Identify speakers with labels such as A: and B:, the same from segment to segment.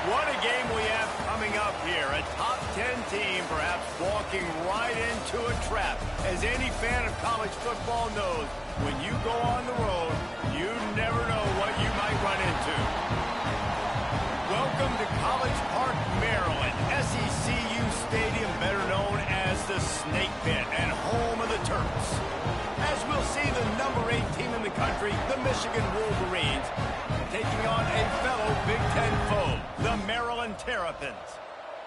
A: What a game we have coming up here. A top 10 team perhaps walking right into a trap. As any fan of college football knows, when you go on the road, you never know what you might run into. Welcome to College Park, Maryland, SECU Stadium, better known as the Snake Pit and home of the Terps. As we'll see the number 8 team in the country, the Michigan Wolverines, taking on a fellow Big Ten foe, the Maryland Terrapins.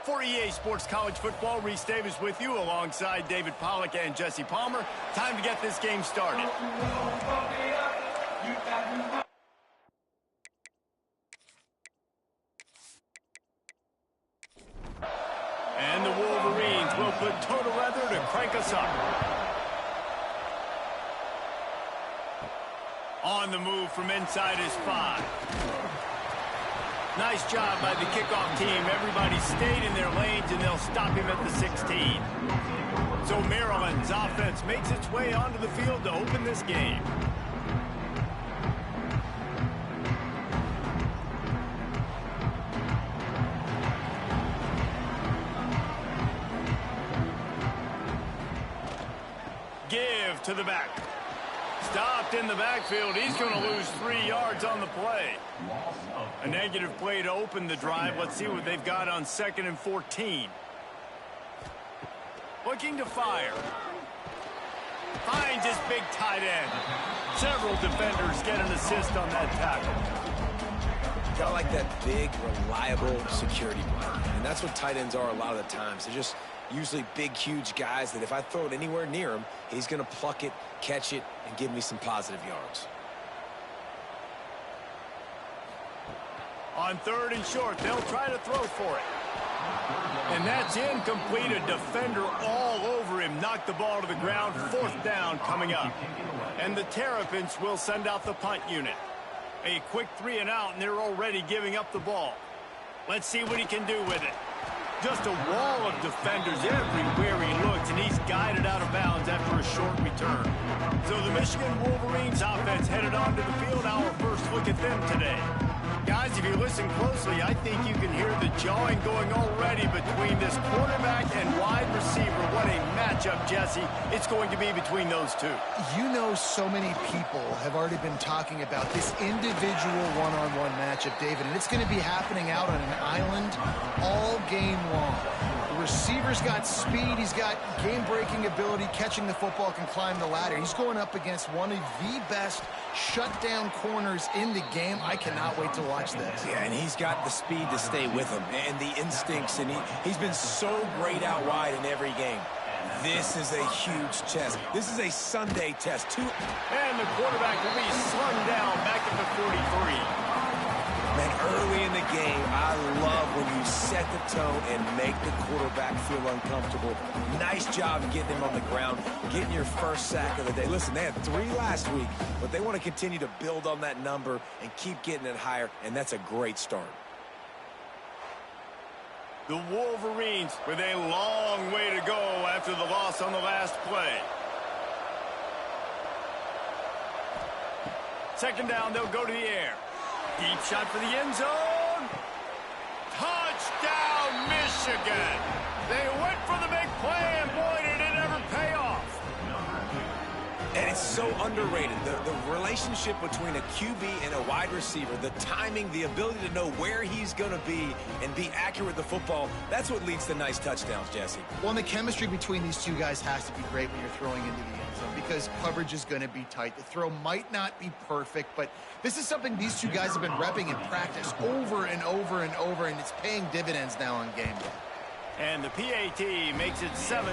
A: For EA Sports College Football, Reese Davis with you alongside David Pollack and Jesse Palmer. Time to get this game started. And the Wolverines will put total leather to crank us up. On the move from inside his 5. Nice job by the kickoff team. Everybody stayed in their lanes, and they'll stop him at the 16. So Maryland's offense makes its way onto the field to open this game. Give to the back. Stopped in the backfield. He's going to lose 3 yards on the play. A negative play to open the drive. Let's see what they've got on 2nd and 14. Looking to fire. Finds his big tight end. Several defenders get an assist on that tackle.
B: Got like that big, reliable security blanket. And that's what tight ends are a lot of the times. They're just usually big, huge guys that if I throw it anywhere near him, he's going to pluck it, catch it, and give me some positive yards.
A: On 3rd and short, they'll try to throw for it. And that's incomplete. A defender all over him. Knocked the ball to the ground. 4th down coming up. And the Terrapins will send out the punt unit. A quick 3 and out, and they're already giving up the ball. Let's see what he can do with it. Just a wall of defenders everywhere he looks, and he's guided out of bounds after a short return. So the Michigan Wolverines offense headed onto the field. Our first look at them today. Guys, if you listen closely, I think you can hear the jawing going already between this quarterback and wide receiver. What a matchup, Jesse, it's going to be between those two.
C: You know, so many people have already been talking about this individual one-on-one matchup, David, and it's going to be happening out on an island all game long. The receiver's got speed, he's got game-breaking ability, catching the football, can climb the ladder. He's going up against one of the best shutdown corners in the game. I cannot wait to watch this.
B: Yeah, and he's got the speed to stay with him and the instincts, and he's been so great out wide in every game. This is a huge test. This is a Sunday test, too.
A: And the quarterback will be slung down back at the 43.
B: Man, early in the game, I love when you set the tone and make the quarterback feel uncomfortable. Nice job getting him on the ground, getting your first sack of the day. Listen, they had 3 last week, but they want to continue to build on that number and keep getting it higher, and that's a great start.
A: The Wolverines with a long way to go after the loss on the last play. 2nd down, they'll go to the air. Deep shot for the end zone. Touchdown, Michigan. They went for the big play, and boy, did it ever pay off.
B: And it's so underrated. The relationship between a QB and a wide receiver, the timing, the ability to know where he's going to be and be accurate with the football, that's what leads to nice touchdowns, Jesse.
C: Well, and the chemistry between these two guys has to be great when you're throwing into the end zone because coverage is going to be tight. The throw might not be perfect, but this is something these two guys have been repping in practice over and over and over, and it's paying dividends now on game day.
A: And the PAT makes it 7-0.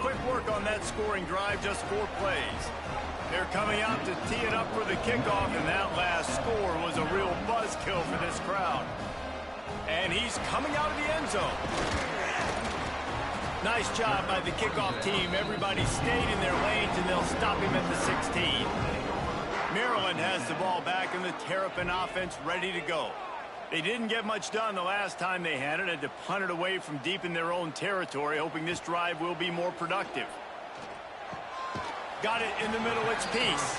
A: Quick work on that scoring drive, just 4 plays. They're coming out to tee it up for the kickoff, and that last score was a real buzzkill for this crowd. And he's coming out of the end zone. Nice job by the kickoff team. Everybody stayed in their lanes, and they'll stop him at the 16. Maryland has the ball back, and the Terrapin offense ready to go. They didn't get much done the last time they had it. Had to punt it away from deep in their own territory, hoping this drive will be more productive. Got it in the middle, it's Peace.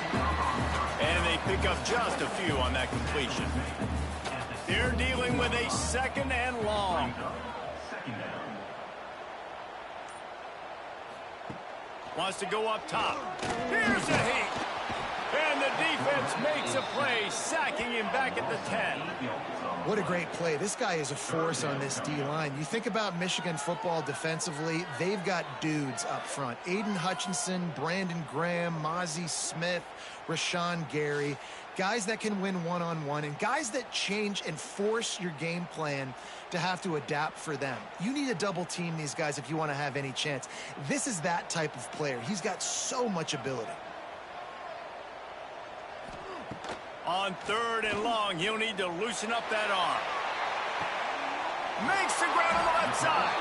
A: And they pick up just a few on that completion. They're dealing with a second and long. Wants to go up top. Here's a heat. And the defense makes a play, sacking him back at the 10.
C: What a great play. This guy is a force on this D-line. You think about Michigan football defensively, they've got dudes up front. Aiden Hutchinson, Brandon Graham, Mozzie Smith, Rashawn Gary. Guys that can win one-on-one and guys that change and force your game plan to have to adapt for them. You need to double team these guys if you want to have any chance. This is that type of player. He's got so much ability.
A: On third and long, he'll need to loosen up that arm. Makes the ground on the left side.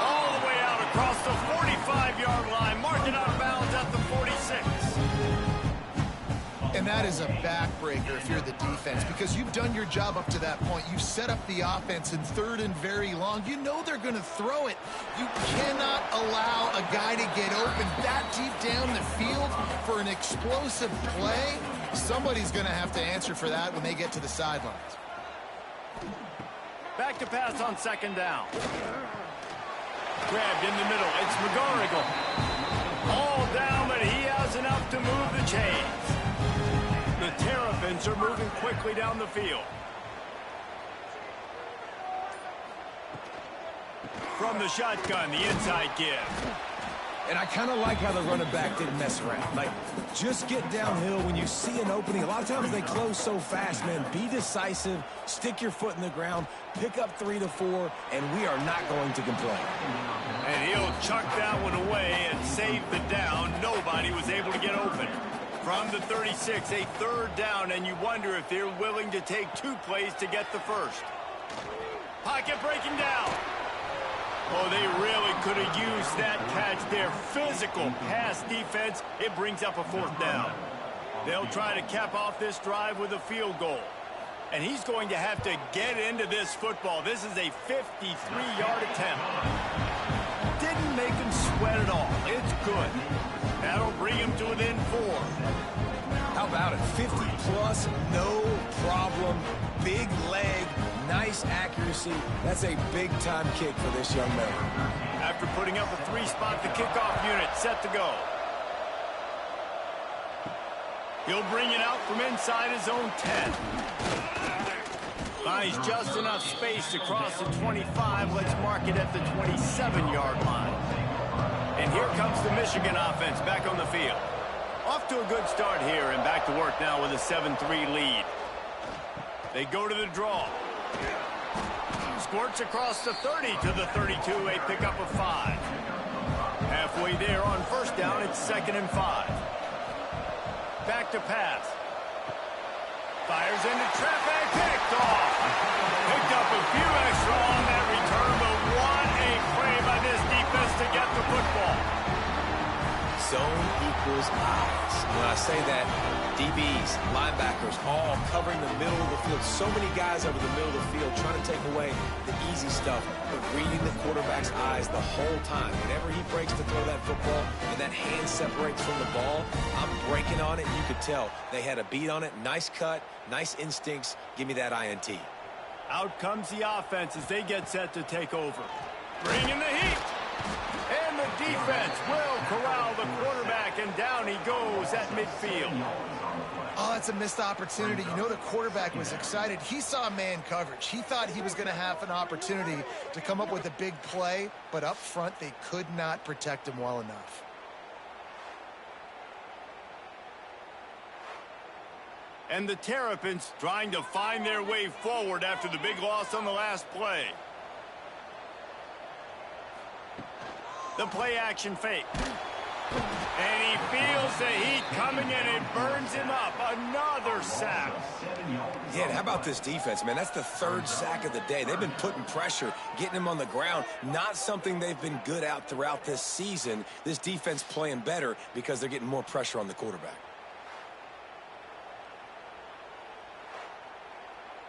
A: All the way out across the 45-yard line. Marking out of bounds at the 46.
C: And that is a backbreaker if you're the defense, because you've done your job up to that point. You've set up the offense in third and very long. You know they're going to throw it. You cannot allow a guy to get open that deep down the field for an explosive play. Somebody's going to have to answer for that when they get to the sidelines.
A: Back to pass on second down. Grabbed in the middle. It's McGarrigle. All down, but he has enough to move the chains. The Terrapins are moving quickly down the field. From the shotgun, the inside give.
B: And I kind of like how the running back didn't mess around. Like, just get downhill when you see an opening. A lot of times they close so fast, man. Be decisive, stick your foot in the ground, pick up 3 to 4, and we are not going to complain.
A: And he'll chuck that one away and save the down. Nobody was able to get open. From the 36, a third down, and you wonder if they're willing to take 2 plays to get the first. Pocket breaking down. Oh, they really could have used that catch there. Physical pass defense. It brings up a fourth down. They'll try to cap off this drive with a field goal. And he's going to have to get into this football. This is a 53-yard attempt. Didn't make him sweat at all. It's good. That'll bring him to within 4.
B: How about it? 50-plus, no problem. Big leg, nice accuracy. That's a big-time kick for this young man.
A: After putting up a 3-spot, the kickoff unit set to go. He'll bring it out from inside his own 10. Finds just enough space to cross the 25. Let's mark it at the 27-yard line. And here comes the Michigan offense back on the field. Off to a good start here and back to work now with a 7-3 lead. They go to the draw. Squirts across the 30 to the 32, a pickup of 5. Halfway there on first down, it's 2nd and 5. Back to pass. Fires into traffic, picked off. Picked up a few extra on that return, but what a play by this defense to get the football.
B: Zone equals eyes. When I say that, DBs, linebackers, all covering the middle of the field. So many guys over the middle of the field trying to take away the easy stuff, but reading the quarterback's eyes the whole time. Whenever he breaks to throw that football and that hand separates from the ball, I'm breaking on it. You could tell they had a beat on it. Nice cut, nice instincts. Give me that INT.
A: Out comes the offense as they get set to take over. Bringing the heat. And the defense will corral the quarterback, and down he goes at midfield.
C: Oh, that's a missed opportunity. You know the quarterback was excited. He saw man coverage. He thought he was going to have an opportunity to come up with a big play, but up front they could not protect him well enough.
A: And the Terrapins trying to find their way forward after the big loss on the last play. The play action fake. And he feels the heat coming in. It burns him up. Another sack.
B: Yeah, and how about this defense, man? That's the 3rd sack of the day. They've been putting pressure, getting him on the ground. Not something they've been good at throughout this season. This defense playing better because they're getting more pressure on the quarterback.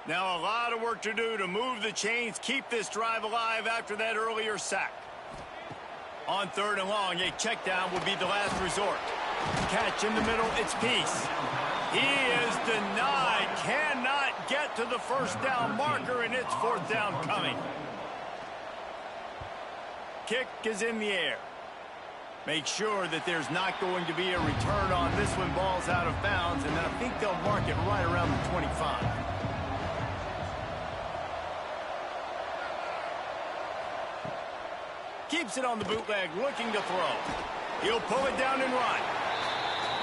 A: Now a lot of work to do to move the chains, keep this drive alive after that earlier sack. On 3rd and long, a check down would be the last resort. Catch in the middle, it's Peace. He is denied, cannot get to the first down marker, and it's fourth down coming. Kick is in the air. Make sure that there's not going to be a return on this when ball's out of bounds, and I think they'll mark it right around the 25. Keeps it on the bootleg, looking to throw. He'll pull it down and run.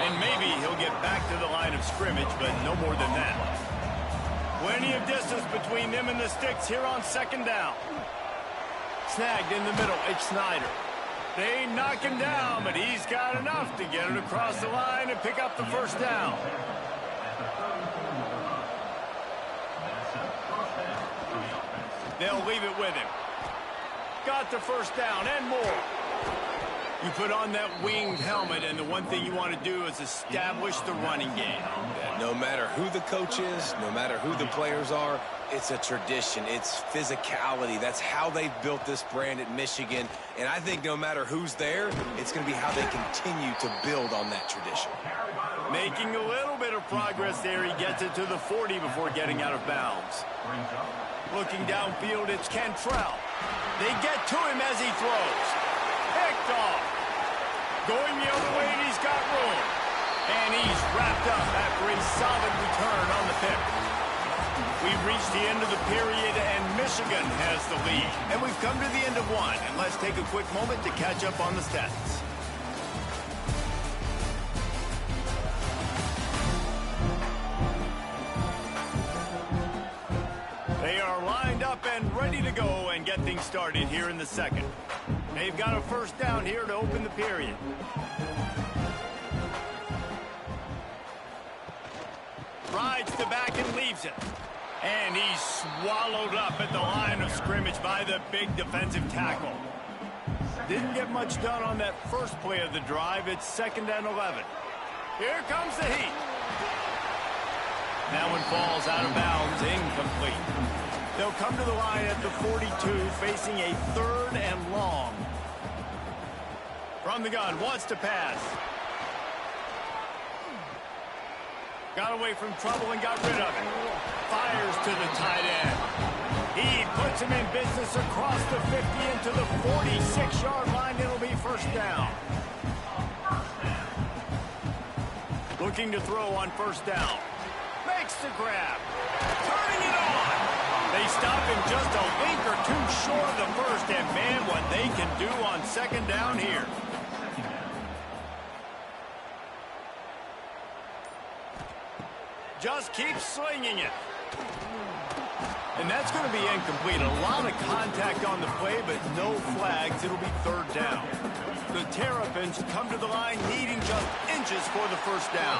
A: And maybe he'll get back to the line of scrimmage, but no more than that. Plenty of distance between them and the sticks here on second down. Snagged in the middle, it's Snyder. They knock him down, but he's got enough to get it across the line and pick up the first down. They'll leave it with him. Got the first down and more. You put on that winged helmet, and the one thing you want to do is establish the running game.
B: Yeah, no matter who the coach is, no matter who the players are, it's a tradition. It's physicality. That's how they've built this brand at Michigan. And I think no matter who's there, it's going to be how they continue to build on that tradition.
A: Making a little bit of progress there. He gets it to the 40 before getting out of bounds. Looking downfield, it's Cantrell. They get to him as he throws. Picked off. Going the other way, and he's got room. And he's wrapped up after a solid return on the pick. We've reached the end of the period, and Michigan has the lead. And we've come to the end of one. And let's take a quick moment to catch up on the stats. They are lined up and ready to go and get things started here in the second. They've got a first down here to open the period. Rides the back and leaves it. And he's swallowed up at the line of scrimmage by the big defensive tackle. Didn't get much done on that first play of the drive. It's 2nd and 11. Here comes the heat. That one falls out of bounds, incomplete. They'll come to the line at the 42, facing a 3rd and long. From the gun, wants to pass. Got away from trouble and got rid of it. Fires to the tight end. He puts him in business across the 50 into the 46-yard line. It'll be first down. Looking to throw on first down. Makes the grab. Turning it on. They stop him just a link or two short of the first. And, man, what they can do on second down here. Just keeps slinging it. And that's going to be incomplete. A lot of contact on the play, but no flags. It'll be 3rd down. The Terrapins come to the line needing just inches for the first down.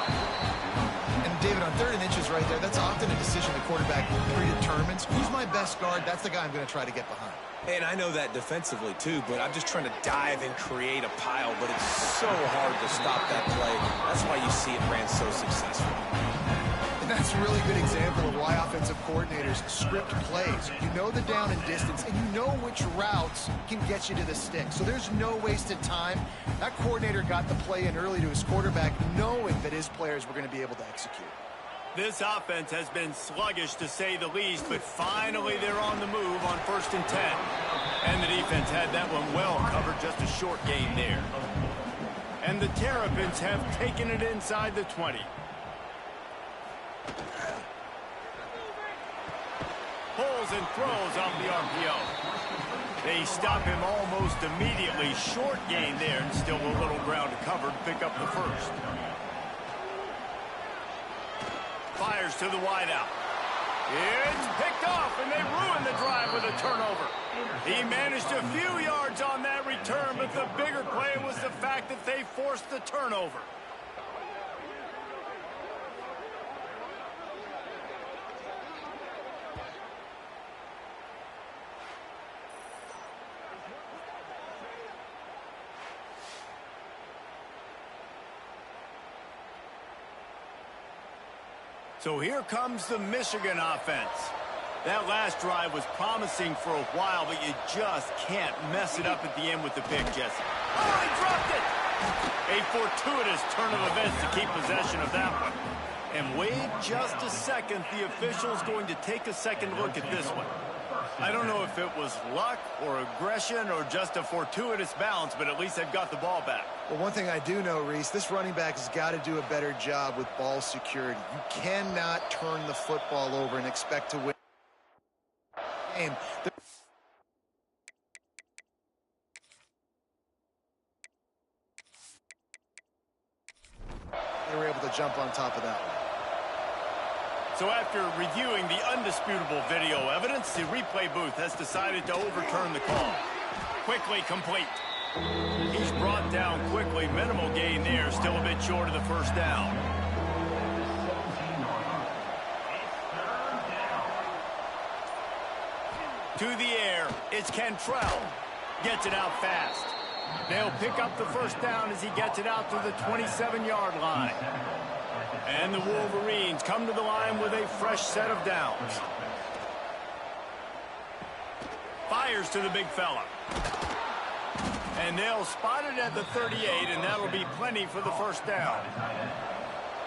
C: And, David, on 3rd and inches right there, that's often a decision the quarterback predetermines. Who's my best guard? That's the guy I'm going to try to get behind.
B: And I know that defensively, too, but I'm just trying to dive and create a pile, but it's so hard to stop that play. That's why you see it ran so successful.
C: And that's a really good example of why offensive coordinators script plays. You know the down and distance, and you know which routes can get you to the stick. So there's no wasted time. That coordinator got the play in early to his quarterback, knowing that his players were going to be able to execute.
A: This offense has been sluggish, to say the least, but finally they're on the move on 1st and 10. And the defense had that one well covered, just a short gain there. And the Terrapins have taken it inside the 20. Pulls and throws off the RPO. They stop him almost immediately. Short gain there, and still a little ground to cover to pick up the first. Fires to the wideout. It's picked off, and they ruin the drive with a turnover. He managed a few yards on that return, but the bigger play was the fact that they forced the turnover. So here comes the Michigan offense. That last drive was promising for a while, but you just can't mess it up at the end with the pick, Jesse. Oh, he dropped it! A fortuitous turn of events to keep possession of that one. And wait just a second. The official's going to take a second look at this one. I don't know if it was luck or aggression or just a fortuitous bounce, but at least they've got the ball back.
C: Well, one thing I do know, Reese, this running back has got to do a better job with ball security. You cannot turn the football over and expect to win the game. They were able to jump on top of that one.
A: So after reviewing the undisputable video evidence, the replay booth has decided to overturn the call. Quickly complete. He's brought down quickly. Minimal gain there. Still a bit short of the first down. To the air. It's Cantrell. Gets it out fast. They'll pick up the first down as he gets it out to the 27-yard line. And the Wolverines come to the line with a fresh set of downs. Fires to the big fella. And they'll spot it at the 38, and that'll be plenty for the first down.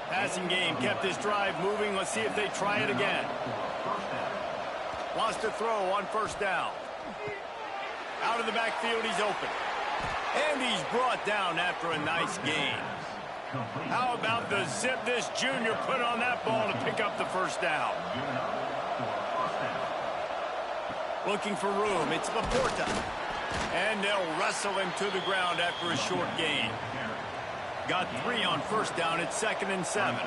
A: Passing game kept this drive moving. Let's see if they try it again. Lost a throw on first down. Out of the backfield, he's open. And he's brought down after a nice gain. How about the zip this junior put on that ball to pick up the first down? Looking for room, it's Laporta. And they'll wrestle him to the ground after a short gain. Got 3 on first down, it's 2nd and 7.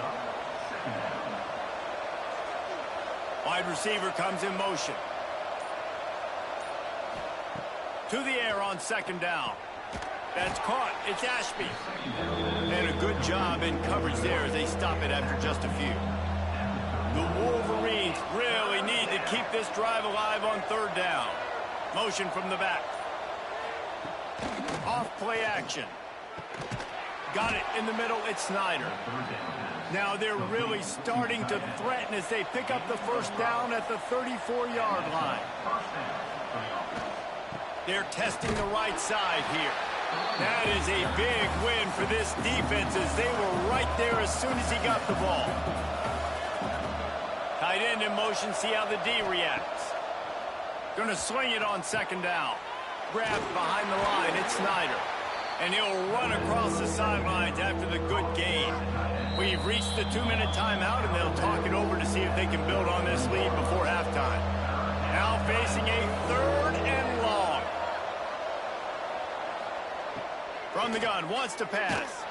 A: Wide receiver comes in motion. To the air on 2nd down. That's caught. It's Ashby. And a good job in coverage there as they stop it after just a few. The Wolverines really need to keep this drive alive on 3rd down. Motion from the back. Off play action. Got it in the middle. It's Snyder. Now they're really starting to threaten as they pick up the first down at the 34-yard line. They're testing the right side here. That is a big win for this defense as they were right there as soon as he got the ball. Tight end in motion, see how the D reacts. Gonna swing it on 2nd down. Grabbed behind the line, it's Snyder. And he'll run across the sidelines after the good gain. We've reached the 2-minute timeout, and they'll talk it over to see if they can build on this lead before halftime. Now facing a 3rd and long. From the gun, wants to pass.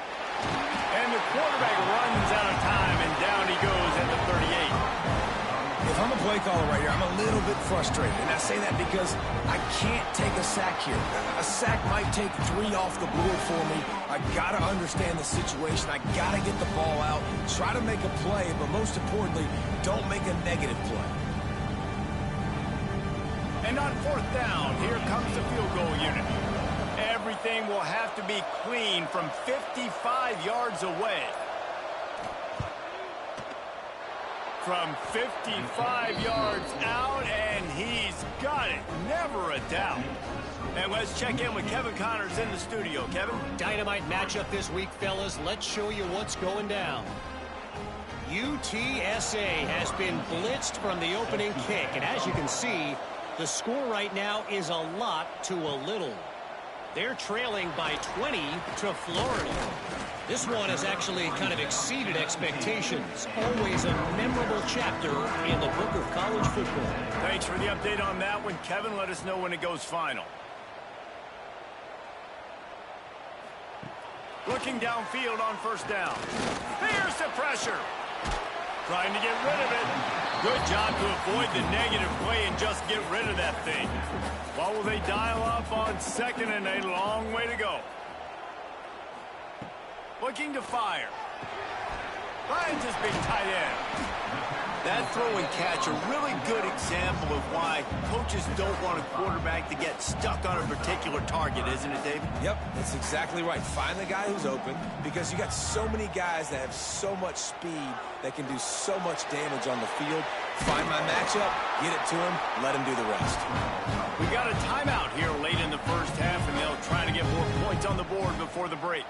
A: And the quarterback runs out of time, and down he goes at the 38.
B: If I'm a play caller right here, I'm a little bit frustrated. And I say that because I can't take a sack here. A sack might take 3 off the board for me. I got to understand the situation. I got to get the ball out, try to make a play, but most importantly, don't make a negative play.
A: And on 4th down, here comes the field goal unit. Everything will have to be clean from 55 yards away. From 55 yards out, and he's got it. Never a doubt. And let's check in with Kevin Connors in the studio. Kevin?
D: Dynamite matchup this week, fellas. Let's show you what's going down. UTSA has been blitzed from the opening kick, and as you can see, the score right now is a lot to a little. They're trailing by 20 to Florida. This one has actually kind of exceeded expectations. Always a memorable chapter in the book of college football.
A: Thanks for the update on that one, Kevin. Let us know when it goes final. Looking downfield on 1st down. There's the pressure. Trying to get rid of it. Good job to avoid the negative play and just get rid of that thing. What will they dial up on 2nd and a long way to go? Looking to fire. Finds his big tight end. That throw and catch, a really good example of why coaches don't want a quarterback to get stuck on a particular target, isn't it, Dave?
B: Yep, that's exactly right. Find the guy who's open because you got so many guys that have so much speed that can do so much damage on the field. Find my matchup, get it to him, let him do the rest.
A: We got a timeout here late in the first half, and they'll try to get more points on the board before the break.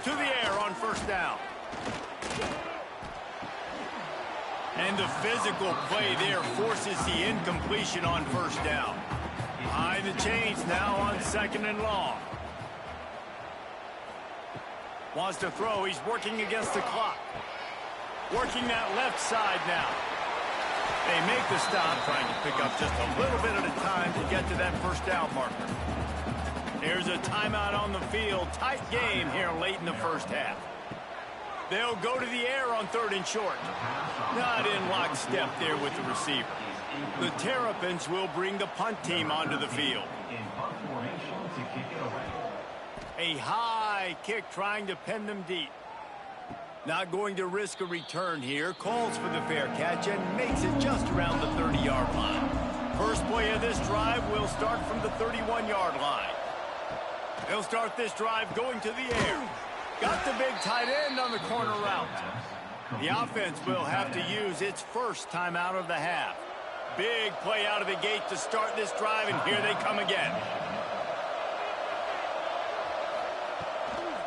A: to the air on first down. And the physical play there forces the incompletion on first down. Behind the chains now on 2nd and long. Wants to throw. He's working against the clock. Working that left side now. They make the stop, trying to pick up just a little bit at a time to get to that first down marker. There's a timeout on the field. Tight game here late in the first half. They'll go to the air on 3rd and short. Not in lockstep there with the receiver. The Terrapins will bring the punt team onto the field. A high kick trying to pin them deep. Not going to risk a return here. Calls for the fair catch and makes it just around the 30-yard line. First play of this drive will start from the 31-yard line. They'll start this drive going to the air. Got the big tight end on the corner route. The offense will have to use its first timeout of the half. Big play out of the gate to start this drive, and here they come again.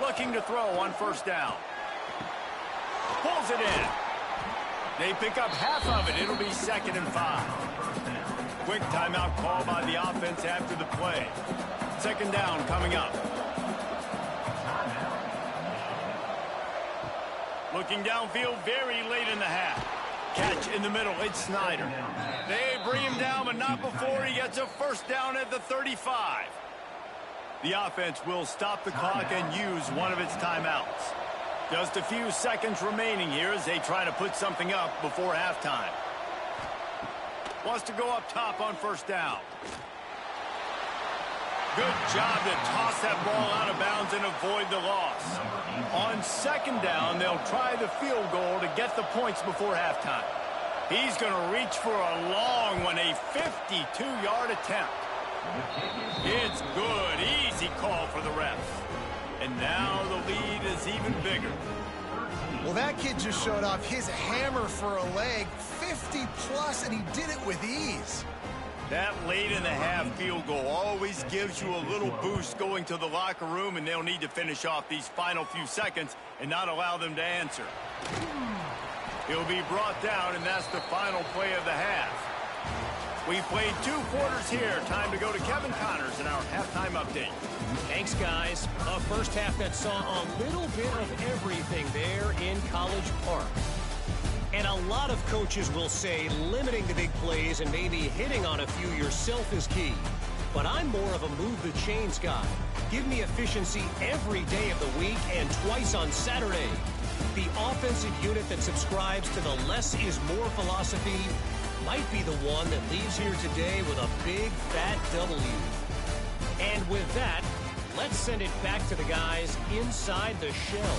A: Looking to throw on first down. Pulls it in. They pick up half of it. It'll be 2nd and 5. Quick timeout call by the offense after the play. 2nd down coming up. Looking downfield very late in the half. Catch in the middle. It's Snyder. They bring him down, but not before he gets a first down at the 35. The offense will stop the clock and use one of its timeouts. Just a few seconds remaining here as they try to put something up before halftime. Wants to go up top on first down. Good job to toss that ball out of bounds and avoid the loss. On 2nd down, they'll try the field goal to get the points before halftime. He's going to reach for a long one, a 52-yard attempt. It's good. Easy call for the refs. And now the lead is even bigger.
C: Well, that kid just showed off his hammer for a leg, 50-plus, and he did it with ease.
A: That late in the half field goal always gives you a little boost going to the locker room, and they'll need to finish off these final few seconds and not allow them to answer. He'll be brought down, and that's the final play of the half. We played 2 quarters here. Time to go to Kevin Connors in our halftime update.
D: Thanks, guys. A first half that saw a little bit of everything there in College Park. And a lot of coaches will say limiting the big plays and maybe hitting on a few yourself is key. But I'm more of a move the chains guy. Give me efficiency every day of the week and twice on Saturday. The offensive unit that subscribes to the less is more philosophy might be the one that leaves here today with a big fat W. And with that, let's send it back to the guys inside the shell.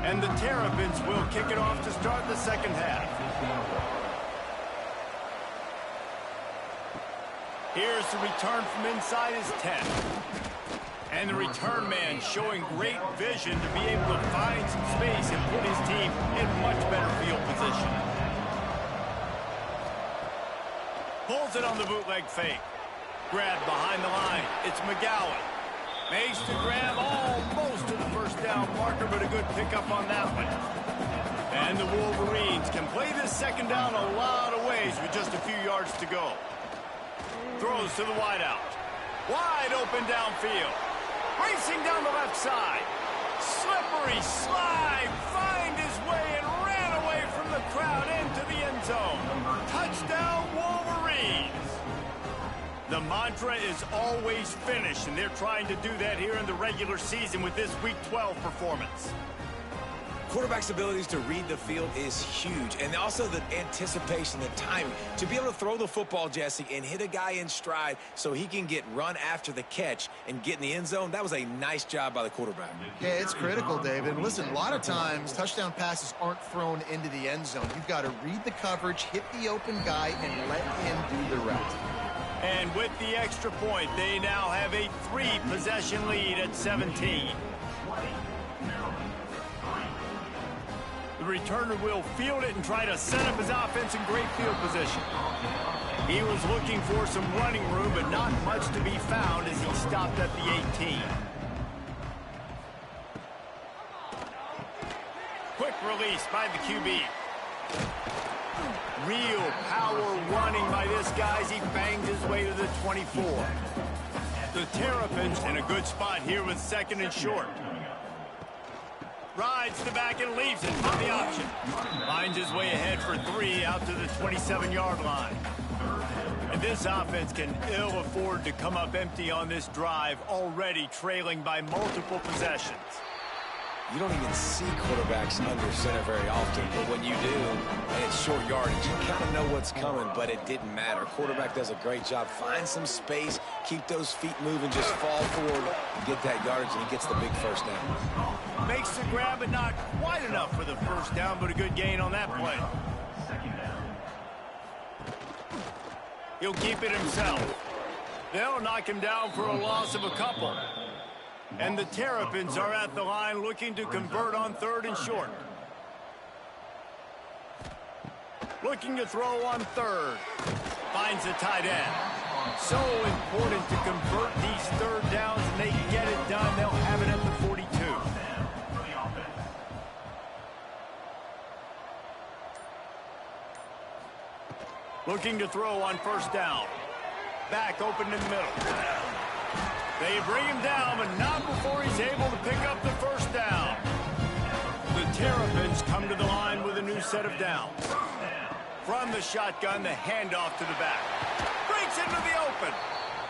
A: And the Terrapins will kick it off to start the second half. Here's the return from inside his 10. And the return man showing great vision to be able to find some space and put his team in much better field position. Pulls it on the bootleg fake. Grab behind the line. It's McGowan. Makes the grab almost to the first down marker, but a good pickup on that one. And the Wolverines can play this second down a lot of ways with just a few yards to go. Throws to the wideout. Wide open downfield. Racing down the left side. Slippery slide. Find his way and ran away from the crowd into the end zone. Touchdown, Wolverines. The mantra is always finish, and they're trying to do that here in the regular season with this Week 12 performance.
B: Quarterback's abilities to read the field is huge, and also the anticipation, the timing. To be able to throw the football, Jesse, and hit a guy in stride so he can get run after the catch and get in the end zone, that was a nice job by the quarterback.
C: Yeah, it's critical, David. And listen, a lot of times touchdown passes aren't thrown into the end zone. You've got to read the coverage, hit the open guy, and let him do the rest.
A: And with the extra point, they now have a 3-possession lead at 17. The returner will field it and try to set up his offense in great field position. He was looking for some running room, but not much to be found as he stopped at the 18. Quick release by the QB. Real power running by this guy as he bangs his way to the 24. The Terrapins in a good spot here with 2nd and short. Rides the back and leaves it on the option. Finds his way ahead for 3 out to the 27-yard line. And this offense can ill afford to come up empty on this drive, already trailing by multiple possessions.
B: You don't even see quarterbacks under center very often, but when you do, and it's short yardage, you kind of know what's coming, but it didn't matter. Quarterback does a great job. Find some space, keep those feet moving, just fall forward, and get that yardage, and he gets the big first down.
A: Makes the grab, but not quite enough for the first down, but a good gain on that play. He'll keep it himself. They'll knock him down for a loss of a couple. And the Terrapins are at the line looking to convert on 3rd and short. Looking to throw on 3rd. Finds the tight end. So important to convert these 3rd downs, and they get it done. They'll have it at the 42. Looking to throw on 1st down. Back open in the middle. They bring him down, but not before he's able to pick up the 1st down. The Terrapins come to the line with a new set of downs. From the shotgun, the handoff to the back. Breaks into the open.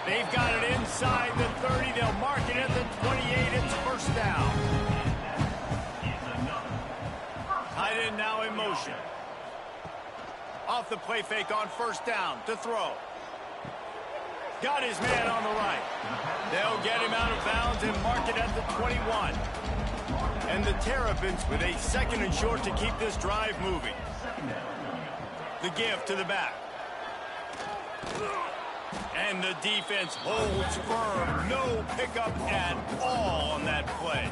A: They've got it inside the 30. They'll mark it at the 28. It's 1st down. Tight end now in motion. Off the play fake on 1st down to throw. Got his man on the right. They'll get him out of bounds and mark it at the 21. And the Terrapins with a 2nd and short to keep this drive moving. The give to the back. And the defense holds firm. No pickup at all on that play.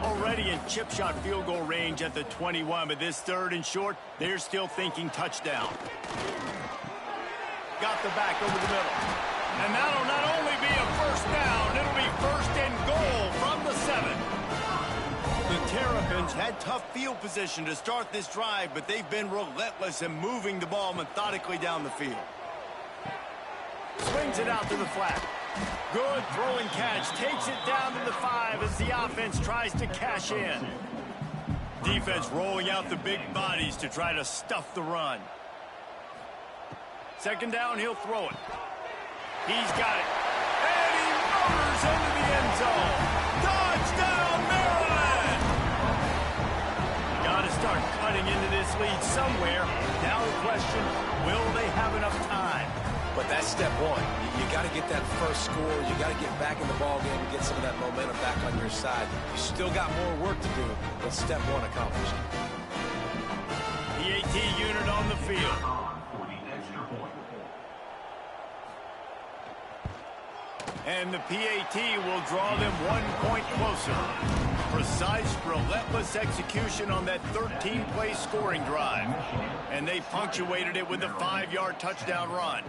A: Already in chip shot field goal range at the 21, but this 3rd and short, they're still thinking touchdown. Got the back over the middle. And that'll not only be a 1st down, it'll be 1st and goal from the 7. The Terrapins had tough field position to start this drive, but they've been relentless in moving the ball methodically down the field. Swings it out to the flat. Good throwing catch. Takes it down to the 5 as the offense tries to cash in. Defense rolling out the big bodies to try to stuff the run. 2nd down, he'll throw it. He's got it. And he motors into the end zone. Touchdown, Maryland! Got to start cutting into this lead somewhere. Now the question, will they have enough time?
B: But that's step 1. You got to get that first score. You got to get back in the ball game and get some of that momentum back on your side. You still got more work to do, but step 1 accomplished.
A: PAT unit on the field. And the PAT will draw them 1 point closer. Precise, relentless execution on that 13-play scoring drive. And they punctuated it with a 5-yard touchdown run.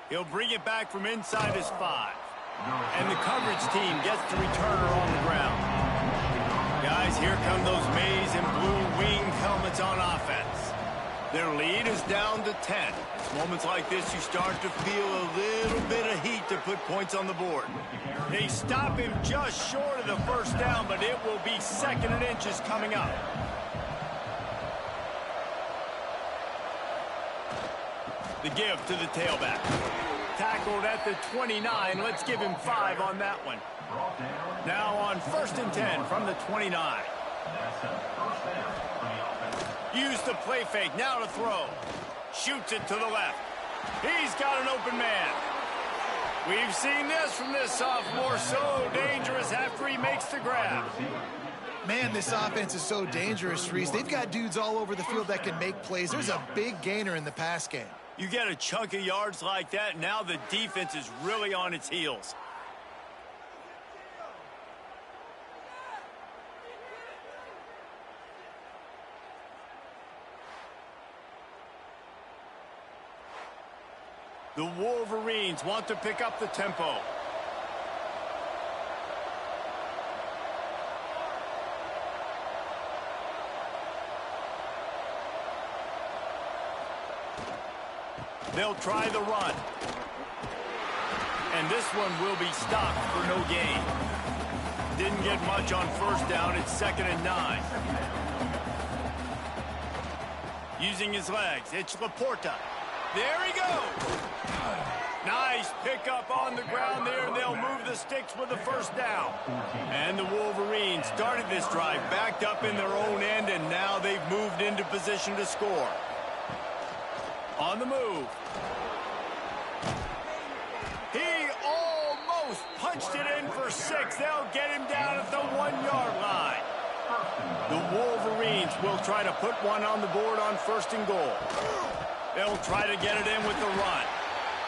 A: He'll bring it back from inside his 5. And the coverage team gets the returner on the ground. Guys, here come those maize and blue winged helmets on offense. Their lead is down to 10. It's moments like this you start to feel a little bit of heat to put points on the board. They stop him just short of the 1st down, but it will be 2nd and inches coming up. The give to the tailback. Tackled at the 29. Let's give him 5 on that one. Now on 1st and 10 from the 29. Use the play fake, now to throw. Shoots it to the left. He's got an open man. We've seen this from this sophomore, so dangerous after he makes the grab.
C: Man, this offense is so dangerous, Reese. They've got dudes all over the field that can make plays. There's a big gainer in the pass game.
A: You get a chunk of yards like that, now the defense is really on its heels. The Wolverines want to pick up the tempo. They'll try the run. And this one will be stopped for no gain. Didn't get much on first down. It's 2nd and 9. Using his legs, it's Laporta. There he goes. Nice pickup on the ground there. They'll move the sticks with the first down. And the Wolverines started this drive backed up in their own end, and now they've moved into position to score. On the move. He almost punched it in for 6. They'll get him down at the 1-yard line. The Wolverines will try to put one on the board on 1st and goal. They'll try to get it in with the run.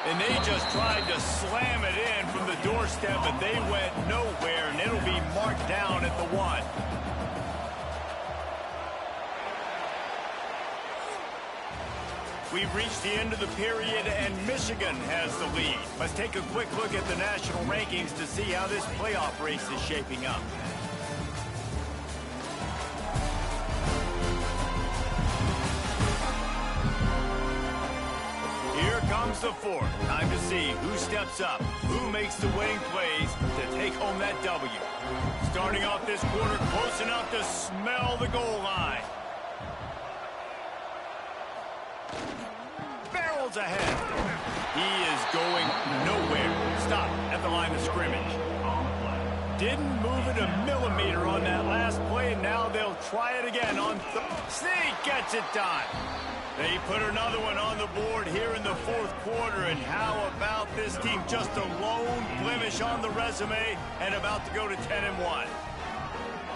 A: And they just tried to slam it in from the doorstep, but they went nowhere, and it'll be marked down at the 1. We've reached the end of the period, and Michigan has the lead. Let's take a quick look at the national rankings to see how this playoff race is shaping up. Here comes the 4th. Time to see who steps up, who makes the winning plays to take home that W. Starting off this quarter close enough to smell the goal line. Barrels ahead. He is going nowhere. Stop at the line of scrimmage. Didn't move it a millimeter on that last play, and now they'll try it again on Sneak gets it done. They put another one on the board here in the 4th quarter, and how about this team? Just a lone blemish on the resume and about to go to 10-1.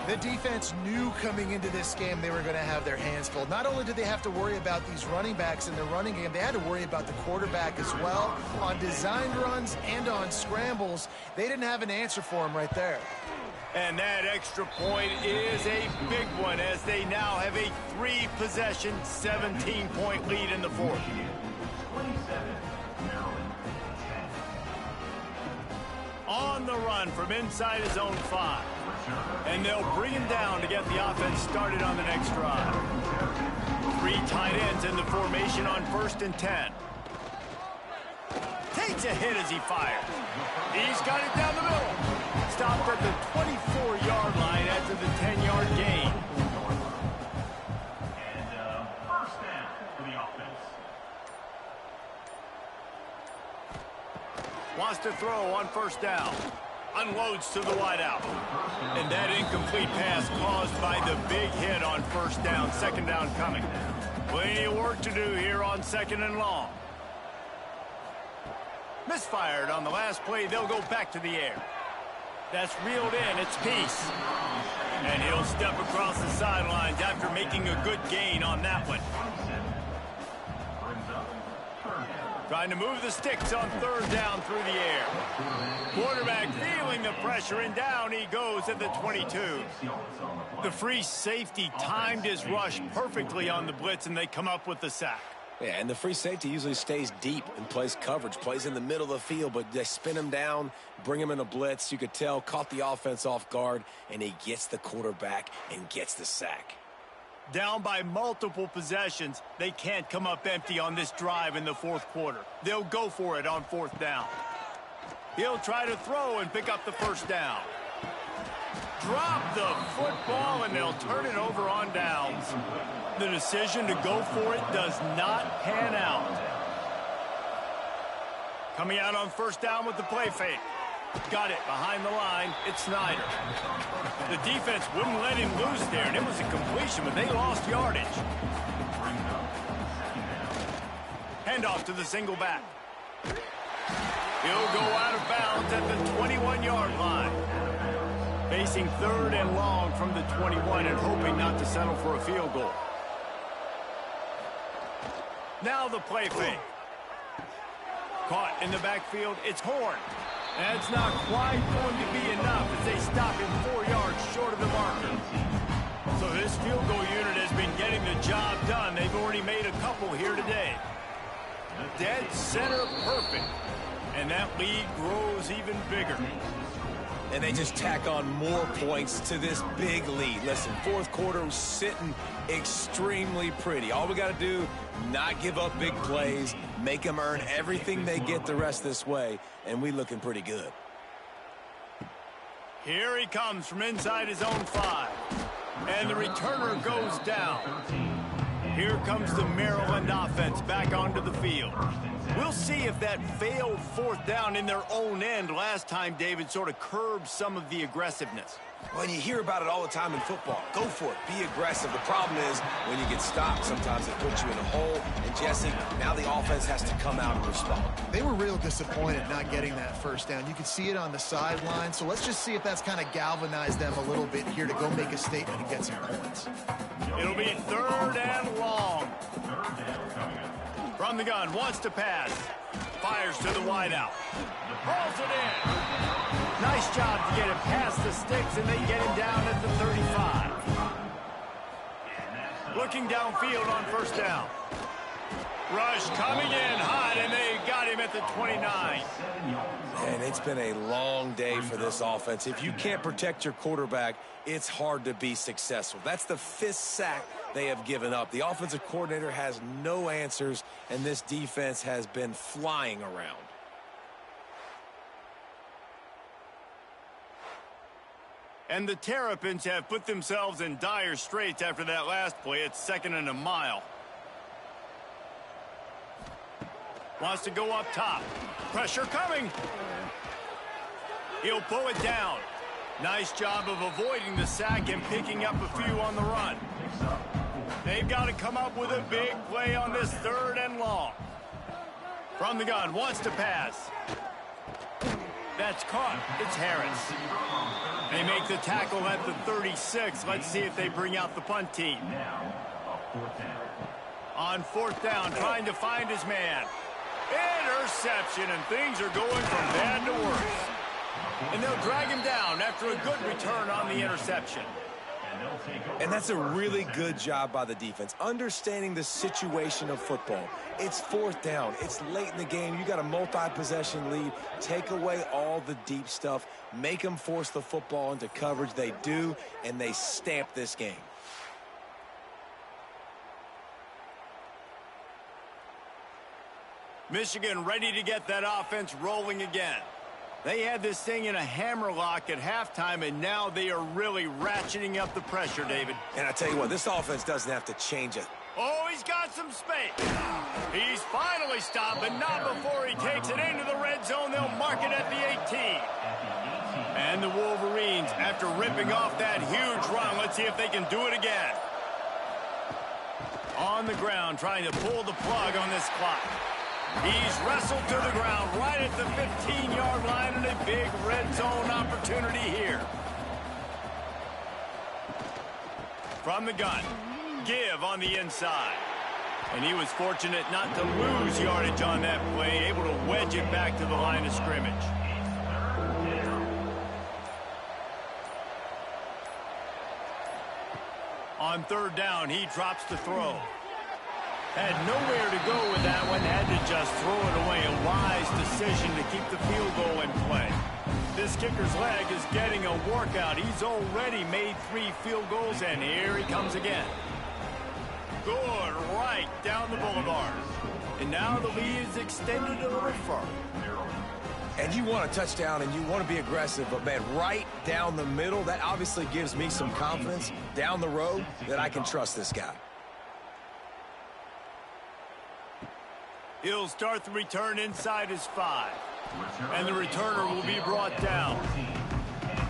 C: The defense knew coming into this game they were going to have their hands full. Not only did they have to worry about these running backs in the running game, they had to worry about the quarterback as well. On designed runs and on scrambles, they didn't have an answer for him right there.
A: And that extra point is a big one, as they now have a 3-possession, 17-point lead in the 4th. On the run from inside his own 5. And they'll bring him down to get the offense started on the next drive. 3 tight ends in the formation on 1st and 10. Takes a hit as he fires. He's got it down the middle. Stopped at the 24-yard line after the 10-yard gain.
E: And first down for the offense.
A: Wants to throw on 1st down. Unloads to the wideout. And that incomplete pass caused by the big hit on 1st down. 2nd down coming. Plenty of work to do here on 2nd and long. Misfired on the last play. They'll go back to the air. That's reeled in. It's Peace. And he'll step across the sidelines after making a good gain on that one. Trying to move the sticks on 3rd down through the air. Quarterback feeling the pressure, and down he goes at the 22. The free safety timed his rush perfectly on the blitz, and they come up with the sack.
B: Yeah, and the free safety usually stays deep and plays coverage, plays in the middle of the field, but they spin him down, bring him in a blitz. You could tell, caught the offense off guard, and he gets the quarterback and gets the sack.
A: Down by multiple possessions, they can't come up empty on this drive in the 4th quarter. They'll go for it on 4th down. He'll try to throw and pick up the 1st down. Drop the football, and they'll turn it over on downs. The decision to go for it does not pan out. Coming out on 1st down with the play fake. Got it behind the line. It's Snyder. The defense wouldn't let him loose there, and it was a completion, but they lost yardage. Handoff to the single back. He'll go out of bounds at the 21-yard line. Facing 3rd and long from the 21 and hoping not to settle for a field goal. Now the play fake. Caught in the backfield. It's Horn. That's not quite going to be enough as they stop him 4 yards short of the marker. So this field goal unit has been getting the job done. They've already made a couple here today. Dead center perfect. And that lead grows even bigger.
B: And they just tack on more points to this big lead. Listen, fourth quarter was sitting extremely pretty. All we got to do, not give up big plays, make them earn everything they get the rest this way, and we looking pretty good.
A: Here he comes from inside his own 5. And the returner goes down. Here comes the Maryland offense back onto the field. We'll see if that failed fourth down in their own end last time, David, sort of curbed some of the aggressiveness.
B: Well, you hear about it all the time in football. Go for it. Be aggressive. The problem is when you get stopped, sometimes it puts you in a hole. And, Jesse, now the offense has to come out and respond.
C: They were real disappointed not getting that first down. You could see it on the sideline. So let's just see if that's kind of galvanized them a little bit here to go make a statement and get some points.
A: It'll be 3rd and long. From the gun, wants to pass. Fires to the wideout. Hauls it in. Nice job to get him past the sticks, and they get him down at the 35. Looking downfield on first down. Rush coming in hot, and they got him at the 29.
B: And it's been a long day for this offense. If you can't protect your quarterback, it's hard to be successful. That's the 5th sack they have given up. The offensive coordinator has no answers, and this defense has been flying around.
A: And the Terrapins have put themselves in dire straits after that last play. It's 2nd and a mile. Wants to go up top. Pressure coming. He'll pull it down. Nice job of avoiding the sack and picking up a few on the run. They've got to come up with a big play on this 3rd and long. From the gun, wants to pass. That's caught. It's Harris. They make the tackle at the 36. Let's see if they bring out the punt team. On 4th down, trying to find his man. Interception, and things are going from bad to worse. And they'll drag him down after a good return on the interception.
B: And that's a really good job by the defense, understanding the situation of football. It's 4th down. It's late in the game. You got a multi-possession lead. Take away all the deep stuff. Make them force the football into coverage. They do, and they stamp this game.
A: Michigan ready to get that offense rolling again. They had this thing in a hammerlock at halftime, and now they are really ratcheting up the pressure, David.
B: And I tell you what, this offense doesn't have to change it.
A: Oh, he's got some space. He's finally stopped, but not before he takes it into the red zone. They'll mark it at the 18. And the Wolverines, after ripping off that huge run, let's see if they can do it again. On the ground, trying to pull the plug on this clock. He's wrestled to the ground right at the 15-yard line, and a big red zone opportunity here. From the gun, give on the inside. And he was fortunate not to lose yardage on that play, able to wedge it back to the line of scrimmage. On 3rd down, he drops the throw. Had nowhere to go with that one, had to just throw it away. A wise decision to keep the field goal in play. This kicker's leg is getting a workout. He's already made 3 field goals, and here he comes again. Good, right down the boulevard. And now the lead is extended a little further.
B: And you want a touchdown, and you want to be aggressive, but, man, right down the middle, that obviously gives me some confidence down the road that I can trust this guy.
A: He'll start the return inside his 5. And the returner will be brought down.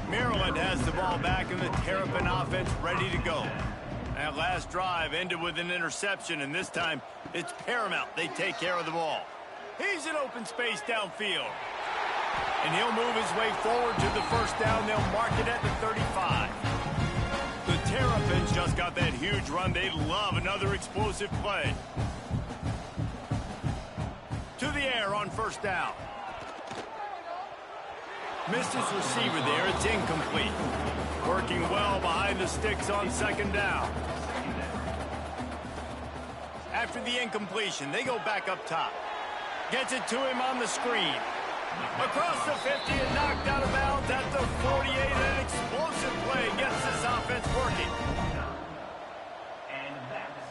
A: Maryland has the ball back, and the Terrapin offense ready to go. That last drive ended with an interception, and this time it's paramount they take care of the ball. He's in open space downfield. And he'll move his way forward to the first down. They'll mark it at the 35. The Terrapins just got that huge run. They love another explosive play. To the air on first down. Missed his receiver there. It's incomplete. Working well behind the sticks on 2nd down. After the incompletion, they go back up top. Gets it to him on the screen. Across the 50 and knocked out of bounds at the 48. An explosive play gets this offense working.
E: And that's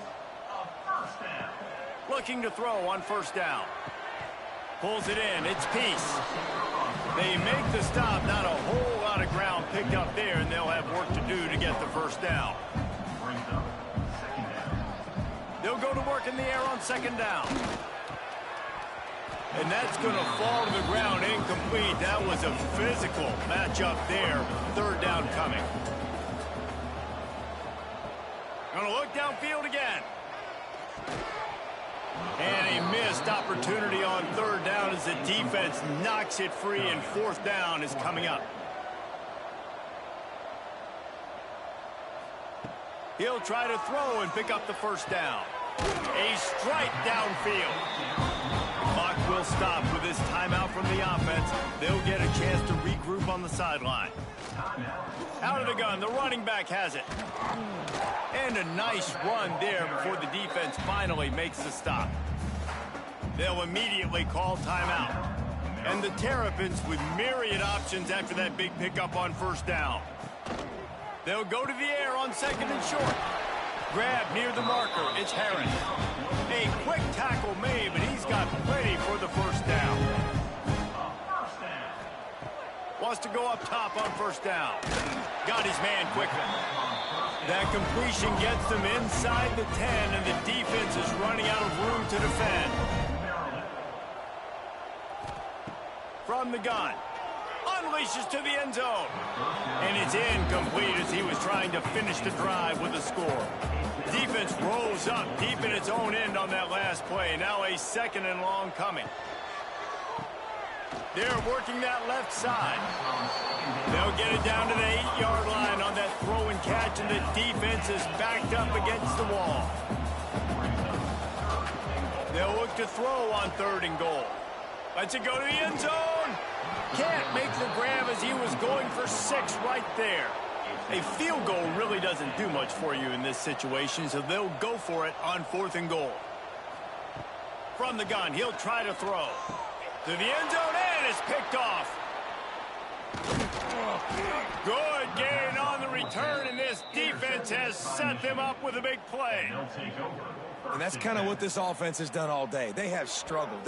E: a first down.
A: Looking to throw on first down. Pulls it in. It's Peace. They make the stop. Not a whole lot of ground picked up there, and they'll have work to do to get the first down.
E: Brings up second down.
A: They'll go to work in the air on second down. And that's going to fall to the ground incomplete. That was a physical matchup there. Third down coming. Going to look downfield again. And a missed opportunity on third down as the defense knocks it free, and fourth down is coming up. He'll try to throw and pick up the first down. A strike downfield. Clock will stop with this timeout from the offense. They'll get a chance to regroup on the sideline. Out of the gun, the running back has it. And a nice run there before the defense finally makes the stop. They'll immediately call timeout. And the Terrapins with myriad options after that big pickup on first down. They'll go to the air on second and short. Grab near the marker. It's Harris. A quick tackle made, but he's got plenty for the first down. Wants to go up top on first down. Got his man quickly. That completion gets them inside the 10, and the defense is running out of room to defend. From the gun. Unleashes to the end zone. And it's incomplete as he was trying to finish the drive with a score. Defense rose up deep in its own end on that last play. Now a second and long coming. They're working that left side. They'll get it down to the 8-yard line on that throw and catch, and the defense is backed up against the wall. They'll look to throw on third and goal. Lets it go to the end zone. Can't make the grab as he was going for 6 right there. A field goal really doesn't do much for you in this situation, so they'll go for it on fourth and goal. From the gun, he'll try to throw. To the end zone, and it's picked off. Good gain on the return, and this defense has set them up with a big play.
B: And that's kind of what this offense has done all day. They have struggled.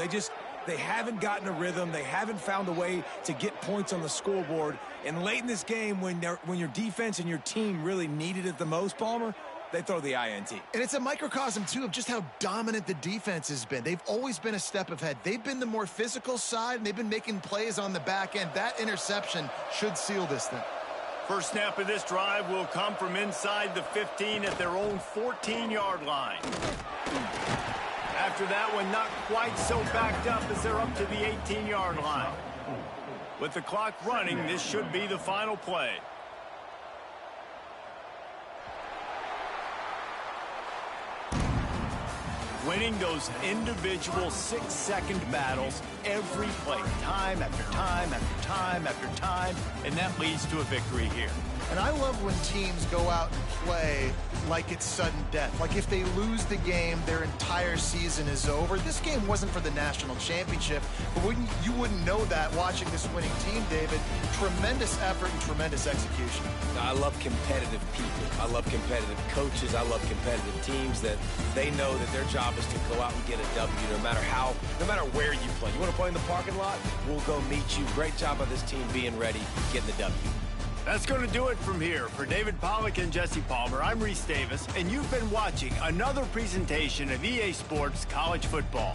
B: They haven't gotten a rhythm. They haven't found a way to get points on the scoreboard. And late in this game, when your defense and your team really needed it the most, Palmer, they throw the INT.
C: And it's a microcosm, too, of just how dominant the defense has been. They've always been a step ahead. They've been the more physical side, and they've been making plays on the back end. That interception should seal this thing.
A: First snap of this drive will come from inside the 15 at their own 14-yard line. After that one, not quite so backed up as they're up to the 18-yard line. With the clock running, this should be the final play. Winning those individual 6-second battles every play, time after time after time after time, and that leads to a victory here.
C: And I love when teams go out and play like it's sudden death. Like if they lose the game, their entire season is over. This game wasn't for the national championship, but you wouldn't know that watching this winning team, David. Tremendous effort and tremendous execution.
B: I love competitive people. I love competitive coaches. I love competitive teams that they know that their job is to go out and get a W no matter where you play. You want to play in the parking lot? We'll go meet you. Great job by this team being ready, getting the W.
A: That's going to do it from here. For David Pollack and Jesse Palmer, I'm Reese Davis, and you've been watching another presentation of EA Sports College Football.